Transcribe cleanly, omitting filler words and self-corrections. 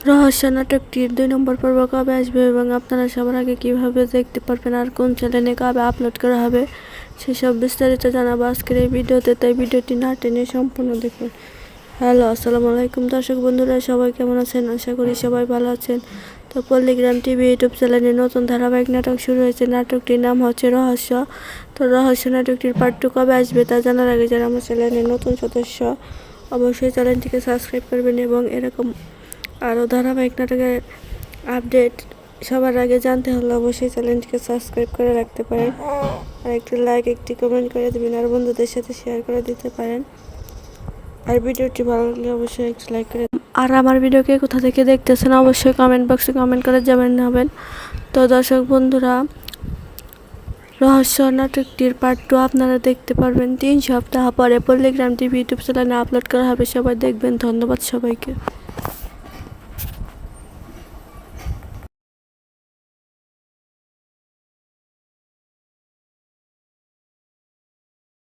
রহস্য নাটকটির 2 নম্বর পর্ব কবে আসবে এবং আপনারা সবার আগে কিভাবে দেখতে পারবেন আর কোন চ্যানেলে কবে আপলোড করা হবে সেসব বিস্তারিত জানাবো আজকের এই ভিডিওতে, তাই ভিডিওটি না টেনে সম্পূর্ণ দেখুন। হ্যালো, আসসালামু আলাইকুম দর্শক বন্ধুরা, সবাই কেমন আছেন? আশা করি সবাই ভালো আছেন। তো পল্লীগ্রাম টিভি ইউটিউব চ্যানেলে নতুন ধারাবাহিক নাটক শুরু হয়েছে। নাটকটির নাম হচ্ছে রহস্য। তো রহস্য নাটকটির পার্ট 2 কবে আসবে তা জানার আগে যারা আমার চ্যানেলের নতুন সদস্য অবশ্যই চ্যানেলটিকে সাবস্ক্রাইব করবেন এবং এরকম আরও ধারাবাহিক নাটকের আপডেট সবার আগে জানতে হলে অবশ্যই চ্যানেলটিকে সাবস্ক্রাইব করে রাখতে পারেন আর একটি লাইক একটি কমেন্ট করে দেবেন আর বন্ধুদের সাথে শেয়ার করে দিতে পারেন। আর ভিডিওটি ভালো লাগলে অবশ্যই একটি লাইক করে আর আমার ভিডিওকে কোথা থেকে দেখতেছেন অবশ্যই কমেন্ট বক্সে কমেন্ট করে জানাবেন। তো দর্শক বন্ধুরা, রহস্য নাটকটির পার্ট 2 আপনারা দেখতে পারবেন 3 সপ্তাহ পরে পল্লীগ্রাম টিভি ইউটিউব চ্যানেলে আপলোড করা হবে। সবাই দেখবেন। ধন্যবাদ সবাইকে।